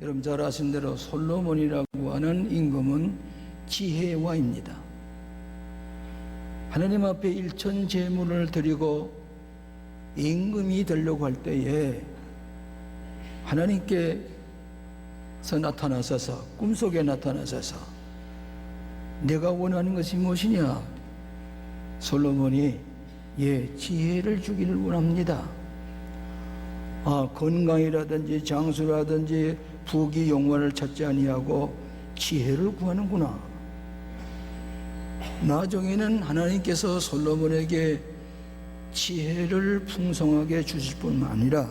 여러분 잘 아신 대로 솔로몬이라고 하는 임금은 지혜의 왕입니다. 하나님 앞에 일천 제물을 드리고 임금이 되려고 할 때에 하나님께서 나타나셔서 꿈속에 나타나셔서 내가 원하는 것이 무엇이냐? 솔로몬이 지혜를 주기를 원합니다. 건강이라든지 장수라든지 부귀 영화를 찾지 아니하고 지혜를 구하는구나. 나중에는 하나님께서 솔로몬에게 지혜를 풍성하게 주실 뿐만 아니라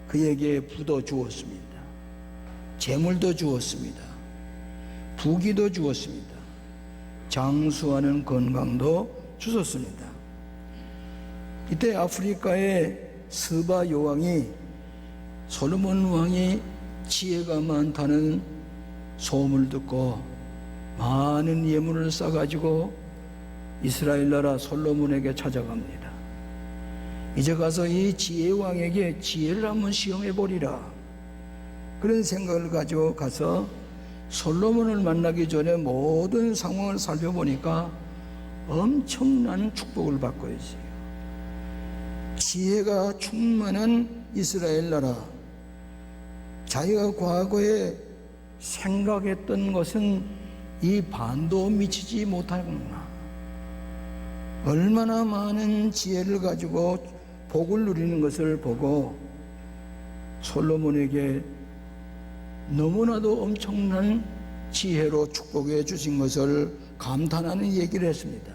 그에게 부도 주었습니다. 재물도 주었습니다. 부귀도 주었습니다. 장수하는 건강도 주셨습니다. 이때 아프리카의 스바 여왕이 솔로몬 왕이 지혜가 많다는 소문을 듣고 많은 예물을 싸가지고 이스라엘 나라 솔로몬에게 찾아갑니다. 이제 가서 이 지혜 왕에게 지혜를 한번 시험해 보리라, 그런 생각을 가지고 가서 솔로몬을 만나기 전에 모든 상황을 살펴보니까 엄청난 축복을 받고 있어요. 지혜가 충만한 이스라엘 나라, 자기가 과거에 생각했던 것은 이 반도 미치지 못하구나. 얼마나 많은 지혜를 가지고 복을 누리는 것을 보고 솔로몬에게 너무나도 엄청난 지혜로 축복해 주신 것을 감탄하는 얘기를 했습니다.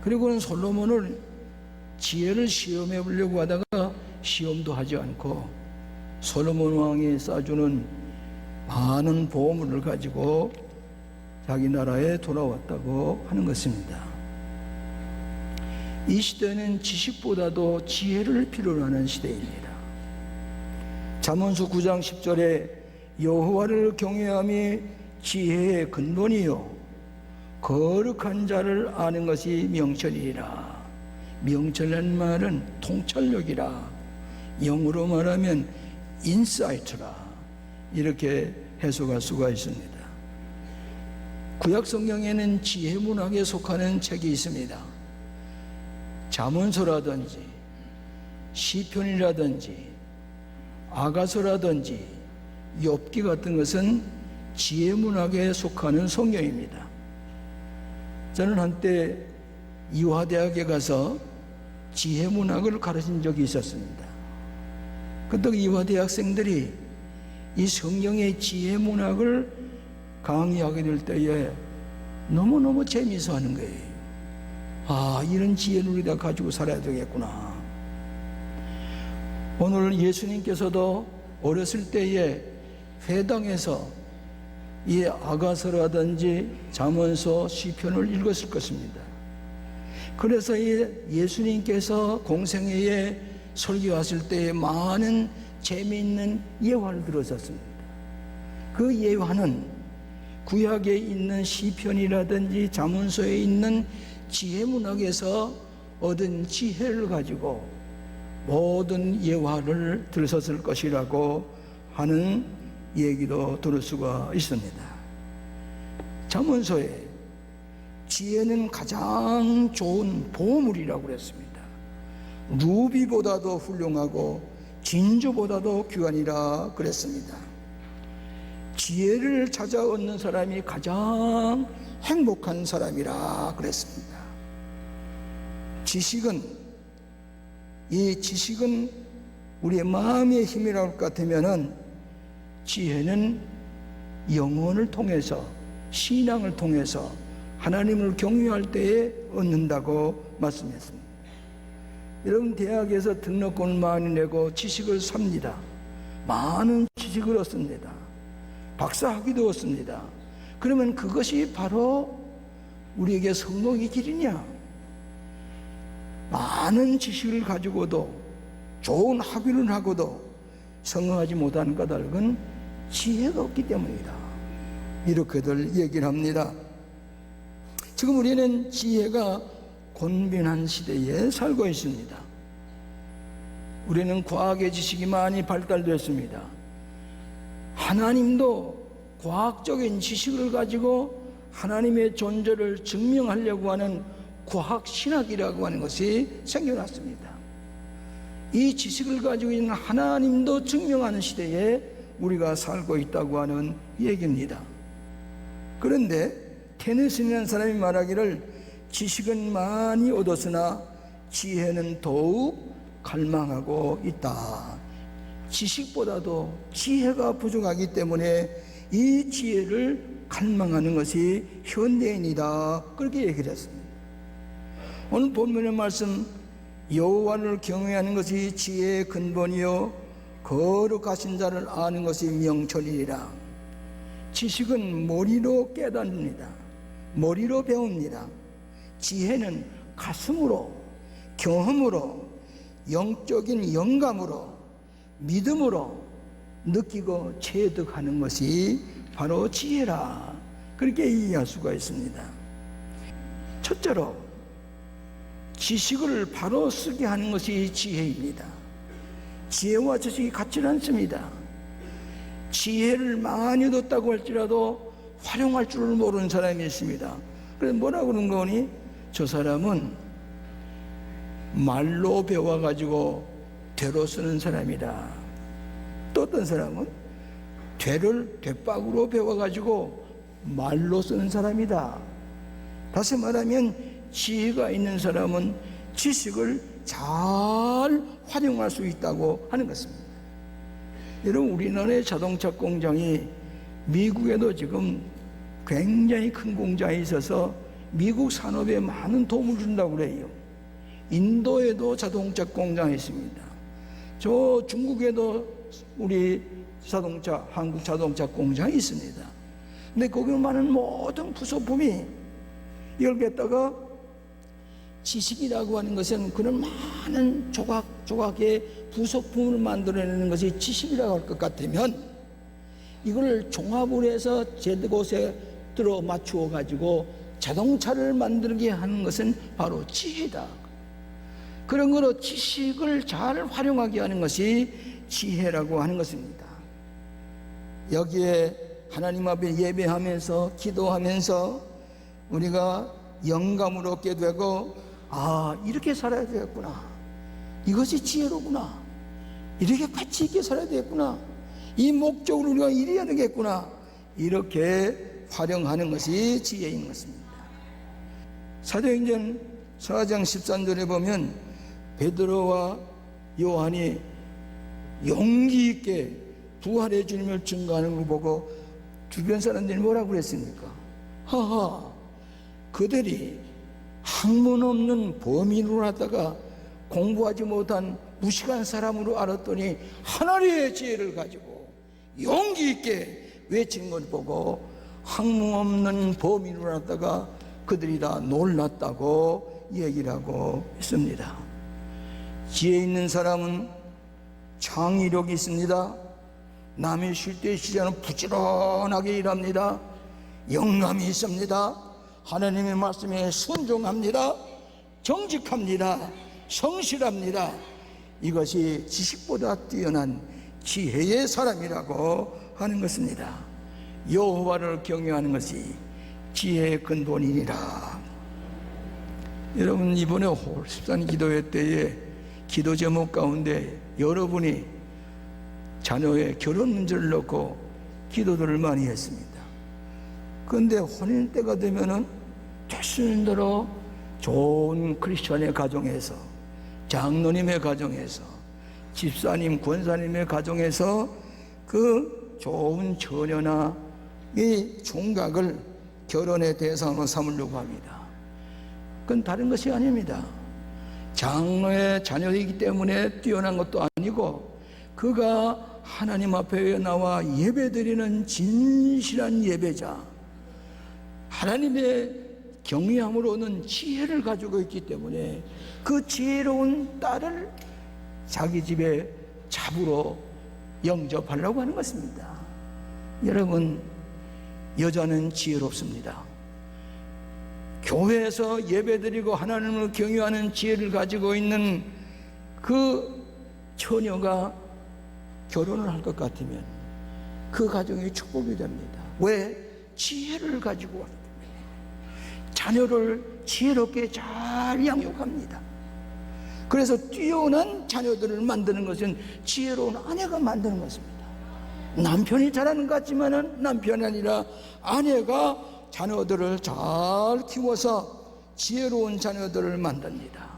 그리고는 솔로몬을 지혜를 시험해 보려고 하다가 시험도 하지 않고 솔로몬 왕이 쏴주는 많은 보물을 가지고 자기 나라에 돌아왔다고 하는 것입니다. 이 시대는 지식보다도 지혜를 필요로 하는 시대입니다. 잠언서 9장 10절에 여호와를 경외함이 지혜의 근본이요 거룩한 자를 아는 것이 명철이라. 명철이라는 말은 통찰력이라, 영어로 말하면 인사이트라, 이렇게 해석할 수가 있습니다. 구약 성경에는 지혜 문학에 속하는 책이 있습니다. 잠언서라든지 시편이라든지 아가서라든지 욥기 같은 것은 지혜 문학에 속하는 성경입니다. 저는 한때 이화대학에 가서 지혜 문학을 가르친 적이 있었습니다. 그때 이화대학생들이 이 성경의 지혜 문학을 강의하게 될 때에 너무너무 재미있어 하는 거예요. 이런 지혜를 우리가 가지고 살아야 되겠구나. 오늘 예수님께서도 어렸을 때에 회당에서 이 아가서라든지 잠언서 시편을 읽었을 것입니다. 그래서 예수님께서 공생애에 설교하실 때에 많은 재미있는 예화를 들으셨습니다. 그 예화는 구약에 있는 시편이라든지 잠언서에 있는 지혜 문학에서 얻은 지혜를 가지고 모든 예화를 들으셨을 것이라고 하는 얘기도 들을 수가 있습니다. 잠언서에 지혜는 가장 좋은 보물이라고 그랬습니다. 루비보다도 훌륭하고 진주보다도 귀하니라 그랬습니다. 지혜를 찾아 얻는 사람이 가장 행복한 사람이라 그랬습니다. 이 지식은 우리의 마음의 힘이라고 할 것 같으면은 지혜는 영혼을 통해서, 신앙을 통해서 하나님을 경외할 때에 얻는다고 말씀했습니다. 여러분, 대학에서 등록금을 많이 내고 지식을 삽니다. 많은 지식을 얻습니다. 박사학위도 얻습니다. 그러면 그것이 바로 우리에게 성공의 길이냐? 많은 지식을 가지고도, 좋은 학위를 하고도 성공하지 못하는 까닭은 지혜가 없기 때문이다, 이렇게들 얘기를 합니다. 지금 우리는 지혜가 곤빈한 시대에 살고 있습니다. 우리는 과학의 지식이 많이 발달됐습니다. 하나님도 과학적인 지식을 가지고 하나님의 존재를 증명하려고 하는 과학신학이라고 하는 것이 생겨났습니다. 이 지식을 가지고 있는 하나님도 증명하는 시대에 우리가 살고 있다고 하는 얘기입니다. 그런데 테니슨이라는 사람이 말하기를 지식은 많이 얻었으나 지혜는 더욱 갈망하고 있다. 지식보다도 지혜가 부족하기 때문에 이 지혜를 갈망하는 것이 현대인이다. 그렇게 얘기를 했습니다. 오늘 본문의 말씀, 여호와를 경외하는 것이 지혜의 근본이요 거룩하신 자를 아는 것이 명철이니라. 지식은 머리로 깨닫습니다. 머리로 배웁니다. 지혜는 가슴으로, 경험으로, 영적인 영감으로, 믿음으로 느끼고 체득하는 것이 바로 지혜라. 그렇게 이해할 수가 있습니다. 첫째로 지식을 바로 쓰게 하는 것이 지혜입니다. 지혜와 지식이 같지는 않습니다. 지혜를 많이 얻었다고 할지라도 활용할 줄을 모르는 사람이 있습니다. 그래서 뭐라고 그러는 거니? 저 사람은 말로 배워가지고 되로 쓰는 사람이다. 또 어떤 사람은 되를 되박으로 배워가지고 말로 쓰는 사람이다. 다시 말하면 지혜가 있는 사람은 지식을 잘 활용할 수 있다고 하는 것입니다. 여러분, 우리나라의 자동차 공장이 미국에도 지금 굉장히 큰 공장이 있어서 미국 산업에 많은 도움을 준다고 그래요. 인도에도 자동차 공장이 있습니다. 저 중국에도 우리 자동차, 한국 자동차 공장이 있습니다. 근데 거기는 많은 모든 부속품이 이걸 갖다가 지식이라고 하는 것은 그런 많은 조각의 부속품을 만들어내는 것이 지식이라고 할 것 같으면 이걸 종합을 해서 제곳에 들어 맞추어 가지고 자동차를 만들게 하는 것은 바로 지혜다. 그런 거로 지식을 잘 활용하게 하는 것이 지혜라고 하는 것입니다. 여기에 하나님 앞에 예배하면서 기도하면서 우리가 영감을 얻게 되고, 이렇게 살아야 되겠구나, 이것이 지혜로구나, 이렇게 가치 있게 살아야 되겠구나, 이 목적으로 우리가 이래야 되겠구나, 이렇게 활용하는 것이 지혜인 것입니다. 사도행전 4장 13절에 보면 베드로와 요한이 용기 있게 부활의 주님을 증거하는 걸 보고 주변 사람들이 뭐라고 그랬습니까? 하하, 그들이 학문 없는 범인으로 하다가 공부하지 못한 무식한 사람으로 알았더니 하나님의 지혜를 가지고 용기 있게 외친 걸 보고 학문 없는 범인으로 하다가 그들이 다 놀랐다고 얘기를 하고 있습니다. 지혜 있는 사람은 창의력이 있습니다. 남이 쉴 때 쉬지 않으면 부지런하게 일합니다. 영감이 있습니다. 하나님의 말씀에 순종합니다. 정직합니다. 성실합니다. 이것이 지식보다 뛰어난 지혜의 사람이라고 하는 것입니다. 여호와를 경외하는 것이 지혜의 근본이니라. 여러분, 이번에 홀십산 기도회 때에 기도 제목 가운데 여러분이 자녀의 결혼 문제를 놓고 기도들을 많이 했습니다. 그런데 혼인 때가 되면은 되시는 대로 좋은 크리스천의 가정에서, 장로님의 가정에서, 집사님, 권사님의 가정에서 그 좋은 처녀나 이 총각을 결혼의 대상으로 삼으려고 합니다. 그건 다른 것이 아닙니다. 장로의 자녀이기 때문에 뛰어난 것도 아니고, 그가 하나님 앞에 나와 예배드리는 진실한 예배자, 하나님의 경외함으로 얻는 지혜를 가지고 있기 때문에 그 지혜로운 딸을 자기 집에 잡으러 영접하려고 하는 것입니다. 여러분, 여자는 지혜롭습니다. 교회에서 예배드리고 하나님을 경외하는 지혜를 가지고 있는 그 처녀가 결혼을 할 것 같으면 그 가정이 축복이 됩니다. 왜? 지혜를 가지고 왔기 때문에. 자녀를 지혜롭게 잘 양육합니다. 그래서 뛰어난 자녀들을 만드는 것은 지혜로운 아내가 만드는 것입니다. 남편이 잘하는 것 같지만은 남편이 아니라 아내가 자녀들을 잘 키워서 지혜로운 자녀들을 만듭니다.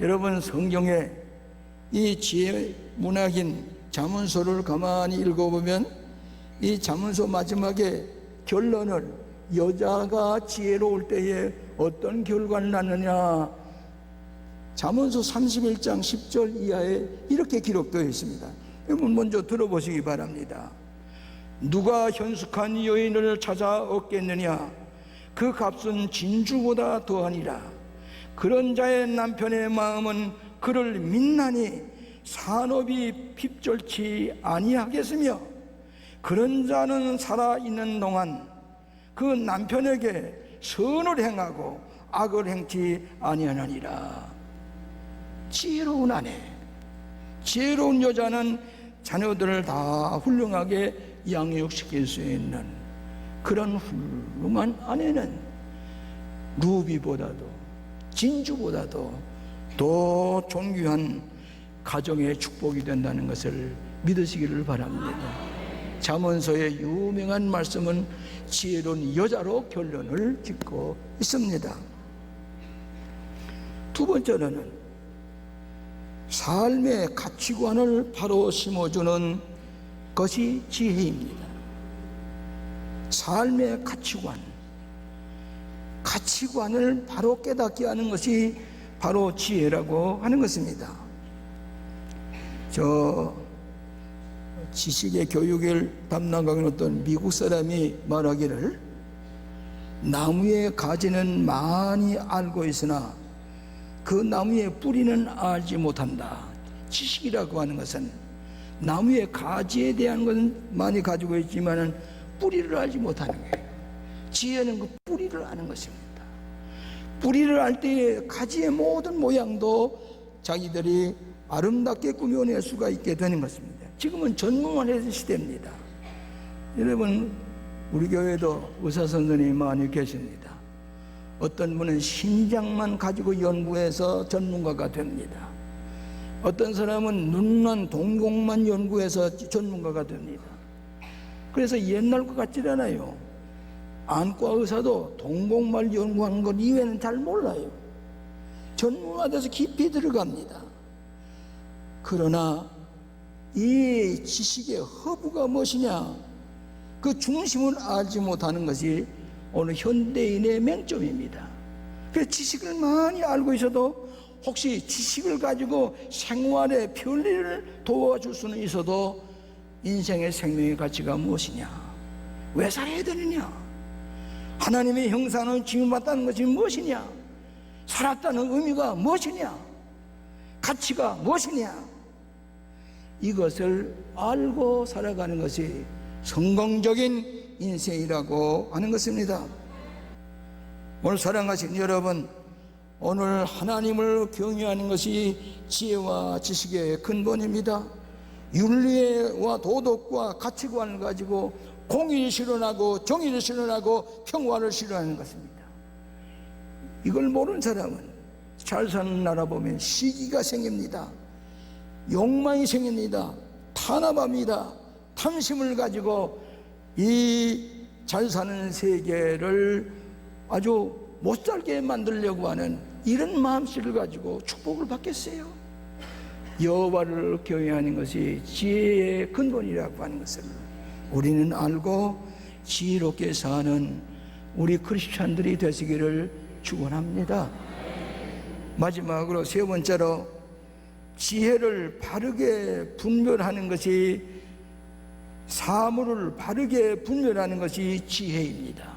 여러분, 성경에 이 지혜 문학인 잠언서를 가만히 읽어보면 이 잠언서 마지막에 결론을 여자가 지혜로울 때에 어떤 결과를 낳느냐, 잠언서 31장 10절 이하에 이렇게 기록되어 있습니다. 여러분 먼저 들어보시기 바랍니다. 누가 현숙한 여인을 찾아 얻겠느냐? 그 값은 진주보다 더하니라. 그런 자의 남편의 마음은 그를 믿나니 산업이 핍절치 아니하겠으며, 그런 자는 살아있는 동안 그 남편에게 선을 행하고 악을 행치 아니하느니라. 지혜로운 아내, 지혜로운 여자는 자녀들을 다 훌륭하게 양육시킬 수 있는 그런 훌륭한 아내는 루비보다도 진주보다도 더 존귀한 가정의 축복이 된다는 것을 믿으시기를 바랍니다. 잠언서의 유명한 말씀은 지혜로운 여자로 결론을 짓고 있습니다. 두 번째로는 삶의 가치관을 바로 심어주는 것이 지혜입니다. 삶의 가치관을 바로 깨닫게 하는 것이 바로 지혜라고 하는 것입니다. 지식의 교육을 담당하는 어떤 미국 사람이 말하기를, 나무의 가지는 많이 알고 있으나 그 나무의 뿌리는 알지 못한다. 지식이라고 하는 것은 나무의 가지에 대한 것은 많이 가지고 있지만 뿌리를 알지 못하는 거예요. 지혜는 그 뿌리를 아는 것입니다. 뿌리를 알 때에 가지의 모든 모양도 자기들이 아름답게 꾸며낼 수가 있게 되는 것입니다. 지금은 전문화의 시대입니다. 여러분, 우리 교회도 의사 선생님이 많이 계십니다. 어떤 분은 심장만 가지고 연구해서 전문가가 됩니다. 어떤 사람은 눈만 동공만 연구해서 전문가가 됩니다. 그래서 옛날 것 같지 않아요. 안과 의사도 동공만 연구하는 것 이외에는 잘 몰라요. 전문화돼서 깊이 들어갑니다. 그러나 이 지식의 허브가 무엇이냐, 그 중심을 알지 못하는 것이 오늘 현대인의 맹점입니다. 그래서 지식을 많이 알고 있어도 혹시 지식을 가지고 생활에 편리를 도와줄 수는 있어도 인생의 생명의 가치가 무엇이냐, 왜 살아야 되느냐, 하나님의 형상을 지음받다는 것이 무엇이냐, 살았다는 의미가 무엇이냐, 가치가 무엇이냐, 이것을 알고 살아가는 것이 성공적인 인생이라고 하는 것입니다. 오늘 사랑하신 여러분, 오늘 하나님을 경외하는 것이 지혜와 지식의 근본입니다. 윤리와 도덕과 가치관을 가지고 공의를 실현하고 정의를 실현하고 평화를 실현하는 것입니다. 이걸 모르는 사람은 잘 사는 나라 보면 시기가 생깁니다. 욕망이 생깁니다. 탄압합니다. 탐심을 가지고 이 잘 사는 세계를 아주 못 살게 만들려고 하는 이런 마음씨를 가지고 축복을 받겠어요? 여호와를 경외하는 것이 지혜의 근본이라고 하는 것을 우리는 알고 지혜롭게 사는 우리 크리스찬들이 되시기를 축원합니다. 마지막으로 세 번째로 지혜를 바르게 분별하는 것이, 사물을 바르게 분별하는 것이 지혜입니다.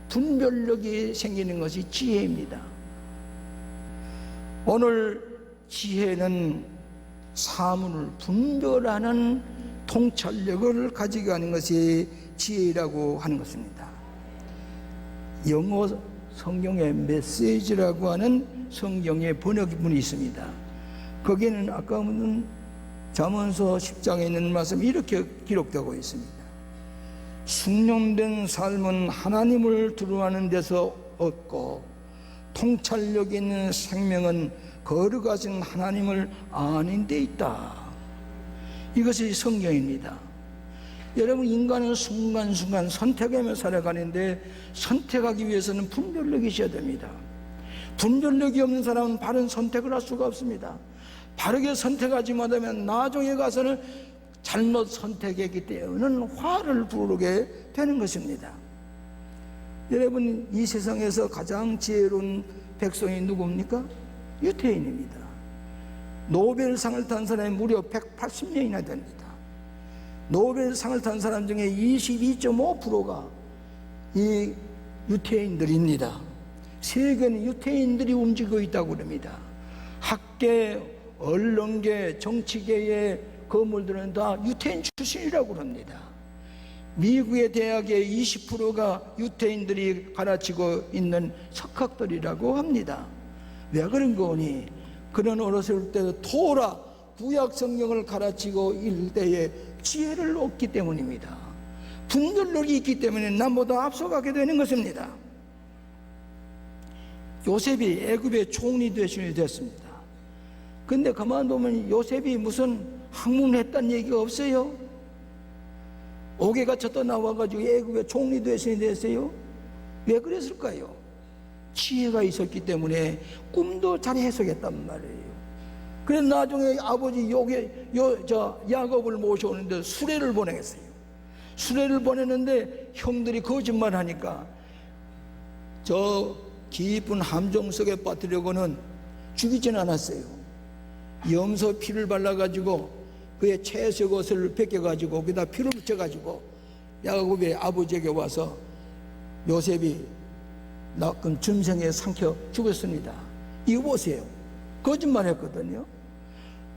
분별력이 생기는 것이 지혜입니다. 오늘 지혜는 사물을 분별하는 통찰력을 가지고 가는 것이 지혜라고 하는 것입니다. 영어 성경의 메시지라고 하는 성경의 번역본이 있습니다. 거기에는 아까 보면 잠언서 10장에 있는 말씀이 이렇게 기록되고 있습니다. 숙련된 삶은 하나님을 두루하는 데서 얻고 통찰력 있는 생명은 거룩하신 하나님을 아는 데 있다. 이것이 성경입니다. 여러분, 인간은 순간순간 선택하며 살아가는데 선택하기 위해서는 분별력이 있어야 됩니다. 분별력이 없는 사람은 바른 선택을 할 수가 없습니다. 바르게 선택하지 못하면 나중에 가서는 잘못 선택했기 때문에 화를 부르게 되는 것입니다. 여러분, 이 세상에서 가장 지혜로운 백성이 누굽니까? 유태인입니다. 노벨상을 탄 사람이 무려 180명이나 됩니다. 노벨상을 탄 사람 중에 22.5%가 이 유태인들입니다. 세계는 유태인들이 움직이고 있다고 합니다. 학계, 언론계, 정치계의 건물들은 다 유태인 출신이라고 합니다. 미국의 대학의 20%가 유태인들이 가르치고 있는 석학들이라고 합니다. 왜 그런 거니? 그런 어렸을 때 토라, 구약 성경을 가르치고 일대에 지혜를 얻기 때문입니다. 분별력이 있기 때문에 남보다 앞서가게 되는 것입니다. 요셉이 애굽의 총리 대신이 됐습니다. 근데 가만 보면 요셉이 무슨 학문을 했다는 얘기가 없어요. 옥에 갇혔다 나와가지고 애굽의 총리 대신이 됐어요. 왜 그랬을까요? 지혜가 있었기 때문에 꿈도 잘 해석했단 말이에요. 그래서 나중에 아버지 야곱을 모셔오는데 수레를 보내겠어요. 수레를 보내는데 형들이 거짓말하니까 저 깊은 함정 속에 빠뜨려고는 죽이진 않았어요. 염소 피를 발라가지고 그의 채색 옷을 벗겨가지고 거기다 피를 묻혀가지고 야곱의 아버지에게 와서 요셉이 낳은 짐승에 삼켜 죽었습니다. 이거 보세요. 거짓말했거든요.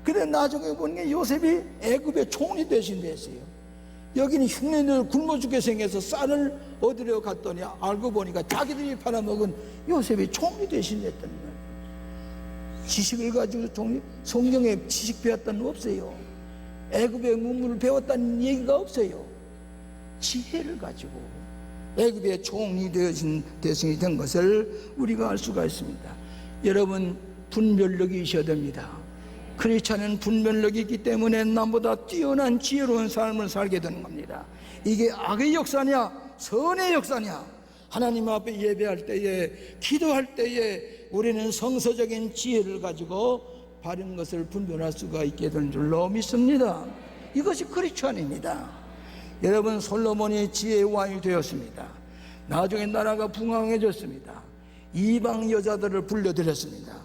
그래 나중에 보니 요셉이 애굽의 총리 대신 됐어요. 여기는 흉내를 굶어 죽게 생겨서 쌀을 얻으려 갔더니 알고 보니까 자기들이 팔아먹은 요셉이 총리 대신 됐단 말이에요. 지식을 가지고 성경에 지식 배웠다는 거 없어요. 애굽의 문물을 배웠다는 얘기가 없어요. 지혜를 가지고 애굽의 총리 대신이 된 것을 우리가 알 수가 있습니다. 여러분, 분별력이 있어야 됩니다. 크리스찬은 분별력이 있기 때문에 남보다 뛰어난 지혜로운 삶을 살게 되는 겁니다. 이게 악의 역사냐 선의 역사냐, 하나님 앞에 예배할 때에 기도할 때에 우리는 성서적인 지혜를 가지고 바른 것을 분별할 수가 있게 된 줄로 믿습니다. 이것이 크리스찬입니다. 여러분, 솔로몬이 지혜의 왕이 되었습니다. 나중에 나라가 붕황해졌습니다. 이방 여자들을 불러들였습니다.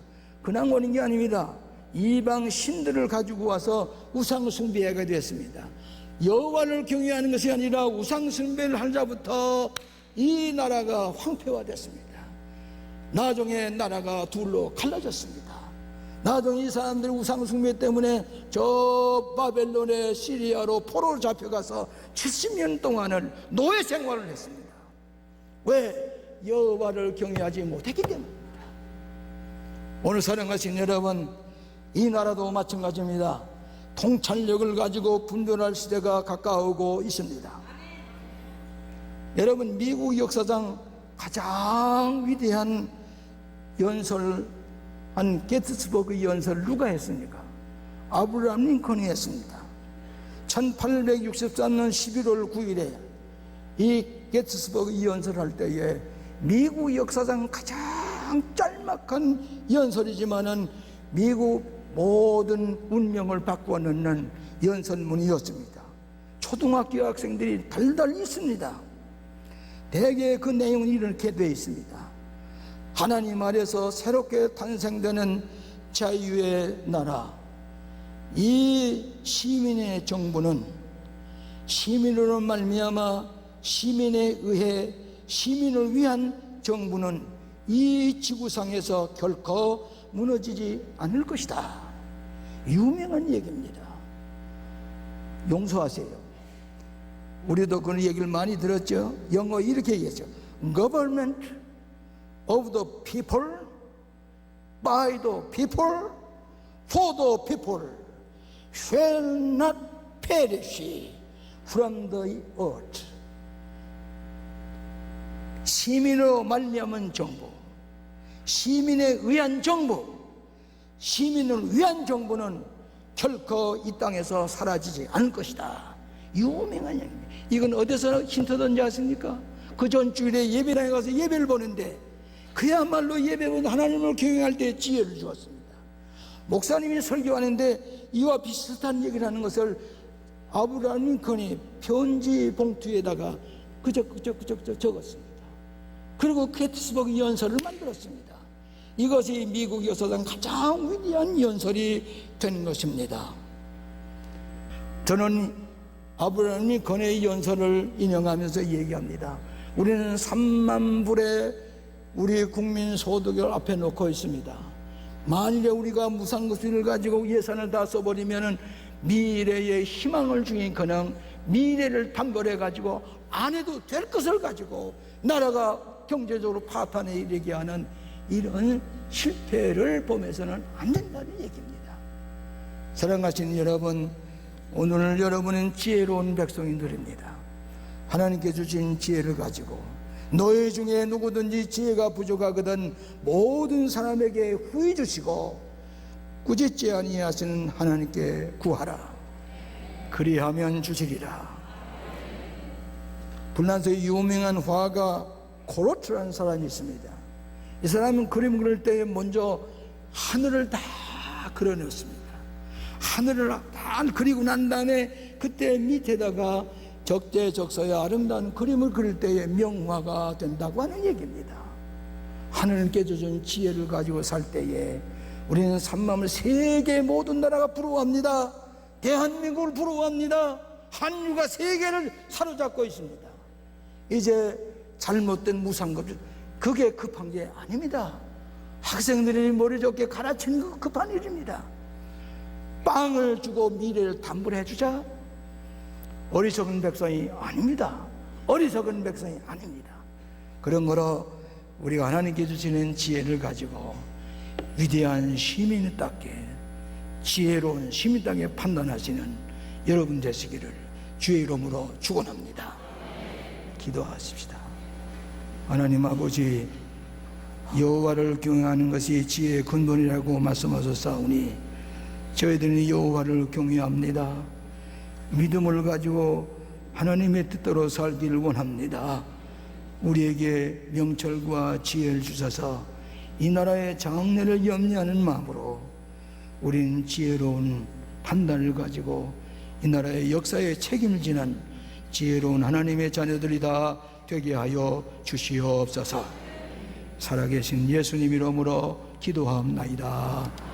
그냥 오는 게 아닙니다. 이방 신들을 가지고 와서 우상 숭배가 되었습니다. 여호와를 경외하는 것이 아니라 우상 숭배를 한 자부터 이 나라가 황폐화됐습니다. 나중에 나라가 둘로 갈라졌습니다. 나중에 이 사람들이 우상 숭배 때문에 저 바벨론의 시리아로 포로로 잡혀가서 70년 동안을 노예 생활을 했습니다. 왜? 여호와를 경외하지 못했기 때문입니다. 오늘 사랑하신 여러분, 이 나라도 마찬가지입니다. 통찰력을 가지고 분별할 시대가 가까우고 있습니다. 여러분, 미국 역사상 가장 위대한 연설한 게티스버그 연설을 누가 했습니까? 아브라함 링컨이 했습니다. 1864년 11월 9일에 이 게티스버그 연설할 때에 미국 역사상 가장 짤막한 연설이지만은 미국 모든 운명을 바꾸어 놓는 연설문이었습니다. 초등학교 학생들이 달달 있습니다. 대개 그 내용은 이렇게 되어 있습니다. 하나님 아래서 새롭게 탄생되는 자유의 나라, 이 시민의 정부는 시민으로 말미암아 시민에 의해 시민을 위한 정부는 이 지구상에서 결코 무너지지 않을 것이다. 유명한 얘기입니다. 용서하세요. 우리도 그런 얘기를 많이 들었죠. 영어 이렇게 얘기했죠. Government of the people, by the people, for the people. shall not perish from the earth. 시민으로 말미암은 정부, 시민에 의한 정부, 시민을 위한 정부는 결코 이 땅에서 사라지지 않을 것이다. 유명한 얘기입니다. 이건 어디서 힌트 던지 아십니까? 그 전 주일에 예배당에 가서 예배를 보는데 그야말로 예배는 하나님을 경외할 때 지혜를 주었습니다. 목사님이 설교하는데 이와 비슷한 얘기를 하는 것을 아브라함 링컨이 편지 봉투에다가 그저 적었습니다. 그리고 게티스버그 연설을 만들었습니다. 이것이 미국 역사상 가장 위대한 연설이 된 것입니다. 저는 아브라함 링컨의 연설을 인용하면서 얘기합니다. 우리는 3만 불의 우리 국민 소득을 앞에 놓고 있습니다. 만일에 우리가 무상급수를 가지고 예산을 다 써버리면 미래의 희망을 주니까는 미래를 담보해 가지고 안 해도 될 것을 가지고 나라가 경제적으로 파탄에 이르게 하는 이런 실패를 보면서는 안 된다는 얘기입니다. 사랑하시는 여러분, 오늘 여러분은 지혜로운 백성인들입니다. 하나님께 주신 지혜를 가지고 너희 중에 누구든지 지혜가 부족하거든 모든 사람에게 후히 주시고 꾸짖지 아니하시는 하나님께 구하라. 그리하면 주시리라. 불란서의 유명한 화가 고로트라는 사람이 있습니다. 이 사람은 그림 그릴 때 먼저 하늘을 다 그려냈습니다. 하늘을 다 그리고 난 다음에 그때 밑에다가 적재적소의 아름다운 그림을 그릴 때에 명화가 된다고 하는 얘기입니다. 하늘을 깨져준 지혜를 가지고 살 때에 우리는 산마음을 세계 모든 나라가 부러워합니다. 대한민국을 부러워합니다. 한류가 세계를 사로잡고 있습니다. 이제 잘못된 무상급수, 그게 급한 게 아닙니다. 학생들이 머리 좋게 가르치는 거 급한 일입니다. 빵을 주고 미래를 담보를 해주자. 어리석은 백성이 아닙니다. 어리석은 백성이 아닙니다. 그런 거로 우리가 하나님께 주시는 지혜를 가지고 위대한 시민답게 지혜로운 시민답게 판단하시는 여러분 되시기를 주의 이름으로 축원합니다. 기도하십시다. 하나님 아버지, 여호와를 경외하는 것이 지혜의 근본이라고 말씀하셨사오니 저희들은 여호와를 경외합니다. 믿음을 가지고 하나님의 뜻대로 살기를 원합니다. 우리에게 명철과 지혜를 주셔서 이 나라의 장래를 염려하는 마음으로 우리는 지혜로운 판단을 가지고 이 나라의 역사에 책임을 지는 지혜로운 하나님의 자녀들이다 되게 하여 주시옵소서. 살아계신 예수님 이름으로 기도하옵나이다.